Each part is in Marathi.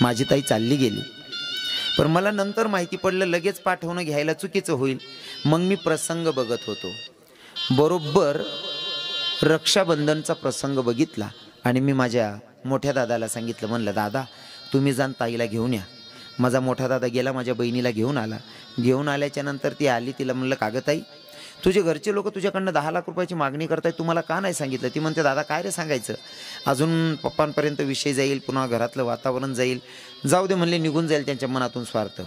माझी ताई चालली गेली. पण मला नंतर माहिती पडलं लगेच पाठवणं घ्यायला चुकीचं होईल. मग मी प्रसंग बघत होतो. बरोबर रक्षाबंधनचा प्रसंग बघितला आणि मी माझ्या मोठ्या दादाला सांगितलं, म्हणलं दादा तुम्ही जाण ताईला घेऊन या. माझा मोठा दादा गेला, माझ्या बहिणीला घेऊन आला. घेऊन आल्याच्या नंतर ती आली. तिला म्हणलं कागं ताई, तुझे घरचे लोक तुझ्याकडनं 10 लाख रुपयाची मागणी करतायत, तुम्हाला का नाही सांगितलं? ती म्हणते दादा काय रे सांगायचं, अजून पप्पांपर्यंत विषय जाईल, पुन्हा घरातलं वातावरण जाईल. जाऊ दे म्हणले, निघून जाईल त्यांच्या मनातून स्वार्थ.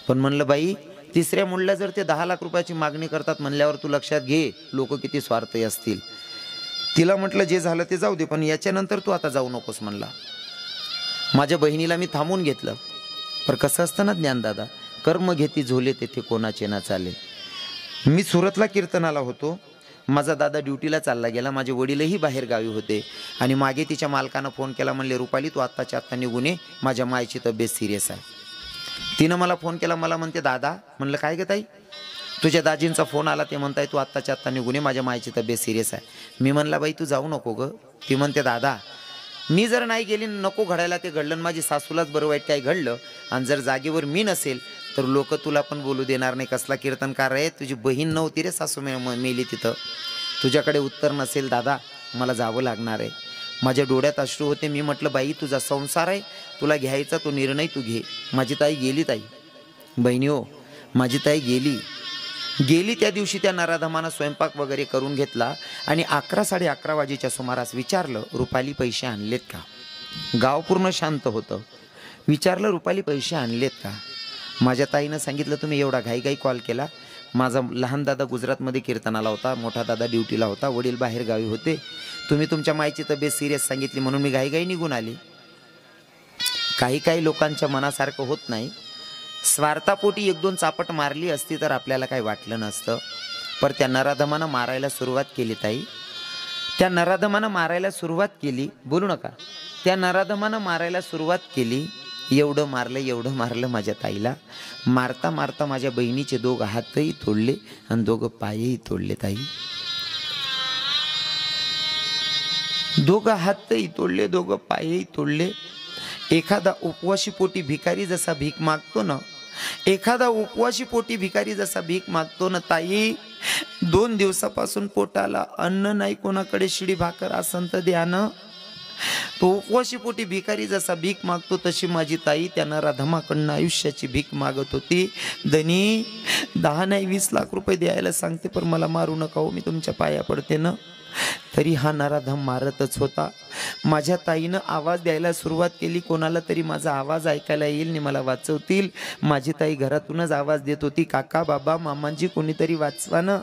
पण म्हणलं बाई, तिसऱ्या मुलीला जर ते 10 लाख रुपयाची मागणी करतात म्हणल्यावर तू लक्षात घे लोक किती स्वार्थी असतील. तिला म्हटलं जे झालं ते जाऊ दे, पण याच्यानंतर तू आता जाऊ नकोस म्हणला. माझ्या बहिणीला मी थांबून घेतलं. पर कसं असतं ना ज्ञानदादा, कर्म घेती झोले तेथे कोणाचे ना चाले. मी सुरतला कीर्तनाला होतो. माझा दादा ड्युटीला चालला गेला. माझे वडीलही बाहेर गावी होते आणि मागे तिच्या मालकानं फोन केला. म्हणले रुपाली तू आत्ताच्या आत्ता निघून ये, माझ्या मायची तब्येत सिरियस आहे. तिनं मला फोन केला. मला म्हणते दादा. म्हणलं काय ग ताई? तुझ्या दाजींचा फोन आला, ते म्हणताय तू आत्ताच्या आत्ता निघून ये, माझ्या मायची तब्येत सिरियस आहे. मी म्हणला बाई तू जाऊ नको ग. ती म्हणते दादा मी जर नाही गेली, नको घडायला ते घडलं, माझी सासूलाच बरं वाईट काय घडलं, आणि जर जागेवर मी नसेल तर लोक तुला पण बोलू देणार नाही. कसला कीर्तनकार आहे, तुझी बहीण नव्हती रे सासू मेली तिथं, तुझ्याकडे उत्तर नसेल दादा, मला जावं लागणार आहे. माझ्या डोळ्यात अश्रू होते. मी म्हटलं बाई तुझा संसार आहे, तुला घ्यायचा तो निर्णय तू घे. माझी ताई गेली. ताई बहिणी हो, माझी ताई गेली त्या दिवशी त्या नराधमानं स्वयंपाक वगैरे करून घेतला आणि 11 साडे11 वाजेच्या सुमारास विचारलं रुपाली पैसे आणलेत का? गाव पूर्ण शांत होतं. विचारलं रुपाली पैसे आणलेत का? माझ्या ताईनं सांगितलं तुम्ही एवढा घाईघाई कॉल केला. माझा लहान दादा गुजरातमध्ये कीर्तनाला होता, मोठा दादा ड्युटीला होता, वडील बाहेर गावी होते. तुम्ही तुमच्या मायची तब्येत सिरियस सांगितली म्हणून मी घाईघाई निघून आली. काही लोकांच्या मनासारखं होत नाही. स्वार्थापोटी 1-2 चापट मारली असती तर आपल्याला काही वाटलं नसतं. पर त्या नराधमानं मारायला सुरुवात केली. ताई त्या नराधमानं मारायला सुरुवात केली. बोलू नका. त्या नराधमानं मारायला सुरुवात केली. एवढं मारलं माझ्या ताईला. मारता मारता माझ्या बहिणीचे 2 हातही तोडले आणि 2 पायही तोडले. ताई 2 हातही तोडले, 2 पायही तोडले. एखादा उपवाशी पोटी भिकारी जसा भीक मागतो ना, ताई 2 दिवसापासून पोटाला अन्न नाही, कोणाकडे शिडी भाकर असन तर द्या ना. तो उपवाशी पोटी भिकारी जसा भीक मागतो तशी माझी ताई त्या नराधमाकडनं आयुष्याची भीक मागत होती. धनी 10 नाही 20 लाख रुपये द्यायला सांगते, पण मला मारू नका हो, मी तुमच्या पाया पडते ना. तरी हा नराधम मारतच होता. माझ्या ताईनं आवाज द्यायला सुरुवात केली, कोणाला तरी माझा आवाज ऐकायला येईल आणि मला वाचवतील. माझी ताई घरातूनच आवाज देत होती, काका बाबा मामांजी कोणीतरी वाचवा ना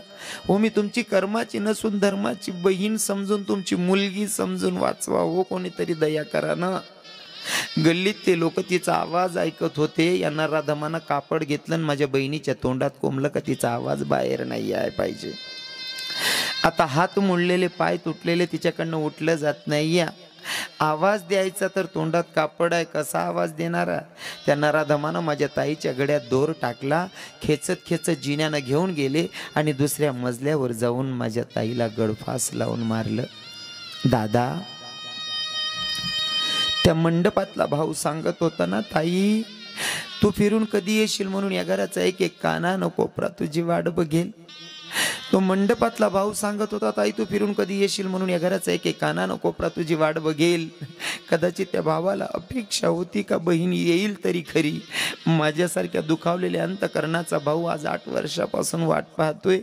हो, मी तुमची कर्माची नसून धर्माची बहीण समजून, तुमची मुलगी समजून वाचवा हो, कोणीतरी दया करा ना. गल्लीत ते लोक तिचा आवाज ऐकत होते. या नराधमानं कापड घेतलं आणि माझ्या बहिणीच्या तोंडात कोंबलं का तिचा आवाज बाहेर नाही याय पाहिजे. आता हात मोडलेले, पाय तुटलेले, तिच्याकडनं उठलं जात नाही. आवाज द्यायचा तर तोंडात कापड आहे, कसा आवाज देणारा? त्या नराधमानं माझ्या ताईच्या गळ्यात दोर टाकला. खेचत जिन्यानं घेऊन गेले आणि दुसऱ्या मजल्यावर जाऊन माझ्या ताईला गळफास लावून मारलं. दादा त्या मंडपातला भाऊ सांगत होता ना, ताई तू फिरून कधी येशील म्हणून या घराचा एक काना कोपरा तुझी वाट बघेल. तो मंडपातला भाऊ सांगत होता, ताई तू फिरून कधी येशील म्हणून या घराचा एक काना कोपरा तुझी वाट बघेल. कदाचित त्या भावाला अपेक्षा होती का बहीण येईल तरी खरी. माझ्यासारख्या दुखावलेल्या अंतकरणाचा भाऊ आज 8 वर्षापासून वाट पाहतोय.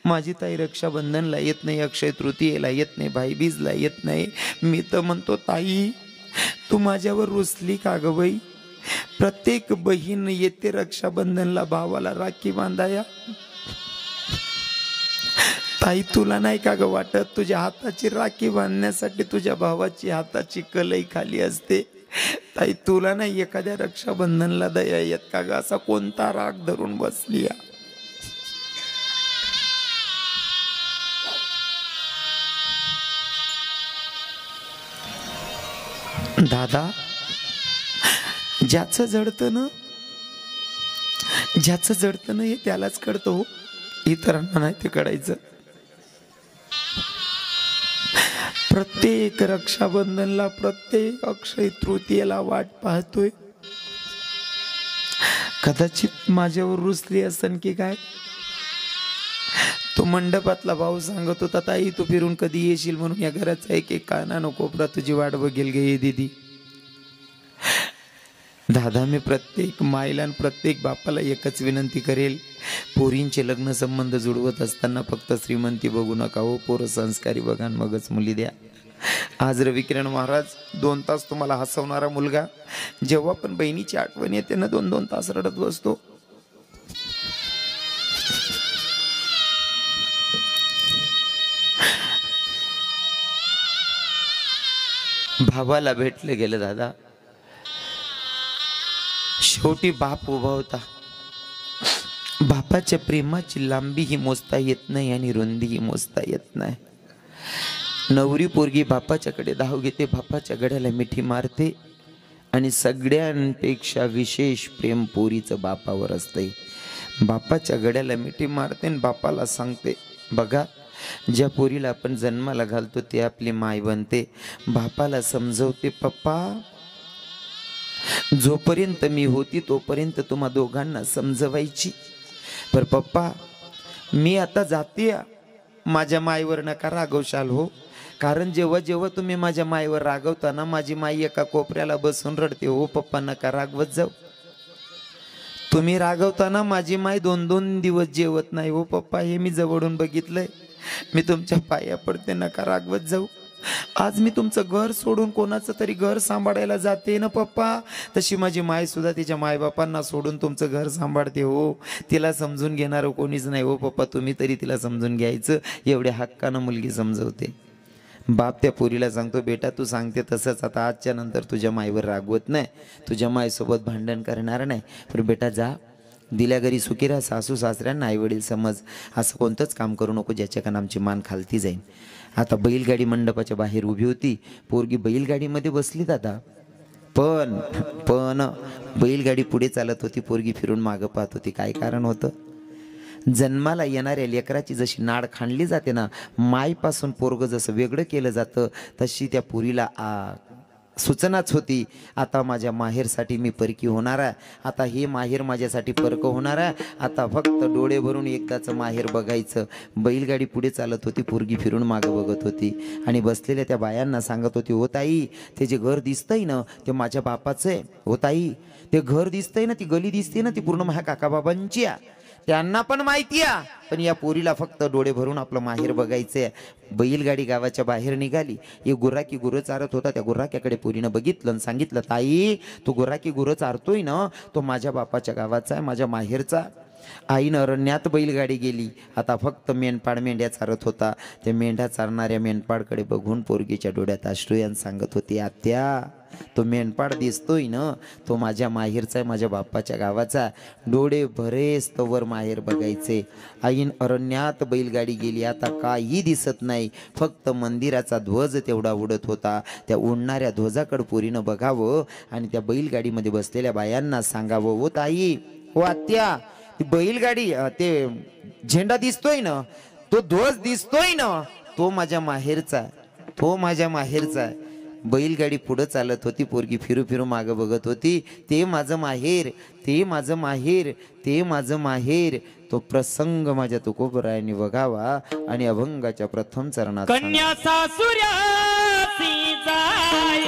माझी ताई रक्षाबंधनला येत नाही, अक्षय तृतीयेला येत नाही, भाईबीजला येत नाही. मी तर म्हणतो ताई तू माझ्यावर रुसली का ग बाई? प्रत्येक बहीण येते रक्षाबंधनला भावाला राखी बांधाया. ताई तुला नाही का ग वाटत तुझ्या हाताची राखी बांधण्यासाठी तुझ्या भावाची हाताची कलई खाली असते? ताई तुला नाही एखाद्या रक्षाबंधनला दया येत का ग? असा कोणता राग धरून बसली? दादा ज्याचं जडतं ना हे त्यालाच कळतं हो, इतरांना नाही ते कळायचं. प्रत्येक रक्षाबंधनला, प्रत्येक अक्षय तृतीयेला वाट पाहतोय. कदाचित माझ्यावर रुसली असन की काय. तो मंडपातला भाऊ सांगत होता, ताई तू फिरून कधी येशील म्हणून या घराचा एक एक कानानं कोपरा तुझी वाट बघेल गे दीदी. दादा मी प्रत्येक माईला आणि प्रत्येक बापाला एकच विनंती करेल, पोरींचे लग्न संबंध जुळवत असताना फक्त श्रीमंती बघू नका हो, पोरं संस्कारी बघा मगच मुली द्या. आज रविकिरण महाराज 2 तास तुम्हाला हसवणारा मुलगा, जेव्हा पण बहिणीची आठवण येते ना 2-2 तास रडत बसतो. भावाला भेटले गेलं दादा. शेवटी बाप उभा होता. बापाच्या प्रेमाची लांबी ही मोजता येत नाही आणि रुंदी ही मोजता येत नाही. नवरी पोरगी बापाच्याकडे धाव घेते, बापाच्या गड्याला मिठी मारते आणि सगळ्यांपेक्षा विशेष प्रेम पोरीचं बापावर असते. बापाच्या गड्याला मिठी मारते आणि बापाला सांगते, बघा ज्या पोरीला आपण जन्माला घालतो ते आपली माय बनते. बापाला समजवते, पप्पा जोपर्यंत मी होती तोपर्यंत तुम्हा दोघांना समजवायची, पर पप्पा मी आता जाते, माझ्या माईवर नका रागवशाल हो. कारण जेव्हा जेव्हा तुम्ही माझ्या माईवर रागवता ना, माझी माई एका कोपऱ्याला बसून रडते. हो पप्पा नका रागवत जाऊ. तुम्ही रागवताना माझी माई 2-2 दिवस जेवत नाही. हो पप्पा हे मी जवळून बघितलंय. मी तुमच्या पाया पडते, नका रागवत जाऊ. आज मी तुमचं घर सोडून कोणाचं तरी घर सांभाळायला जाते ना पप्पा, तशी माझी माय सुद्धा तिच्या मायबापांना सोडून तुमचं घर सांभाळते. हो तिला समजून घेणारं कोणीच नाही. हो पप्पा तुम्ही तरी तिला समजून घ्यायचं. एवढ्या हक्कानं मुलगी समजवते. बाप त्या पोरीला सांगतो, बेटा तू सांगते तसंच, आता आजच्या नंतर तुझ्या माईवर रागवत नाही, तुझ्या माईसोबत भांडण करणार नाही. पण बेटा जा, दिल्या घरी सुखी राहा, सासू सासऱ्यांना आईवडील समज, असं कोणतंच काम करू नको ज्याच्याकडून आमची मान खालती जाईल. आता बैलगाडी मंडपाच्या बाहेर उभी होती. पोरगी बैलगाडीमध्ये बसली दादा, पण बैलगाडी पुढे चालत होती, पोरगी फिरून मागं पाहत होती. काय कारण होतं? जन्माला येणाऱ्या लेकराची जशी नाड खाणली जाते ना, माईपासून पोरगं जसं वेगळं केलं जातं, तशी त्या पोरीला सूचनाच होती, आता माझ्या माहेरसाठी मी परकी होणार आहे. आता हे माहेर माझ्यासाठी परक होणार आहे. आता फक्त डोळे भरून एकदाचं माहेर बघायचं. बैलगाडी पुढे चालत होती, पोरगी फिरून मागं बघत होती आणि बसलेल्या त्या बायांना सांगत होती, हो ताई ते जे घर दिसतंय ना ते माझ्या बापाचं आहे. हो ताई ते घर दिसतंय ना, ती गली दिसते ना, ती पूर्ण माझ्या काकाबाबांची आहे. त्यांना पण माहिती आहे, पण या पोरीला फक्त डोळे भरून आपलं माहेर बघायचंय. बैलगाडी गावाच्या बाहेर निघाली. एक गुर्राकी गुरं चारत होता. त्या गुर्राक्याकडे पोरीनं बघितलं आणि सांगितलं, ताई तो गुर्राकी गुरं चारतोय ना, तो माझ्या बापाच्या गावाचा आहे, माझ्या माहेरचा. आईनं अरण्यात बैलगाडी गेली. आता फक्त मेंढपाळ मेंढ्या चारत होता. त्या मेंढ्या चारणाऱ्या मेंढपाळकडे बघून पोरगीच्या डोळ्यात अश्रू यान सांगत होती, आत्या तो मेंढपाळ दिसतोय ना, तो माझ्या माहेरचा आहे, माझ्या बापाच्या गावाचा. डोळे भरेस तोवर माहेर बघायचे. आईन अरण्यात बैलगाडी गेली. आता काही दिसत नाही, फक्त मंदिराचा ध्वज तेवढा उडत होता. त्या उडणाऱ्या ध्वजाकडे पोरीनं बघावं आणि त्या बैलगाडीमध्ये बसलेल्या बायांना सांगावं, ओ ताई, ओ आत्या, ती बैलगाडी, ते झेंडा दिसतोय ना, तो ध्वज दिसतोय ना, तो माझ्या माहेरचा, तो माझ्या माहेरचा. बैलगाडी पुढं चालत होती. पोरगी फिरू फिरू मागं बघत होती. ते माझं माहेर, ते माझं माहेर, ते माझं माहेर. तो प्रसंग माझ्या तुकोबरायांनी बघावा आणि अभंगाच्या प्रथम चरणात कन्या सासुऱ्यासी जाय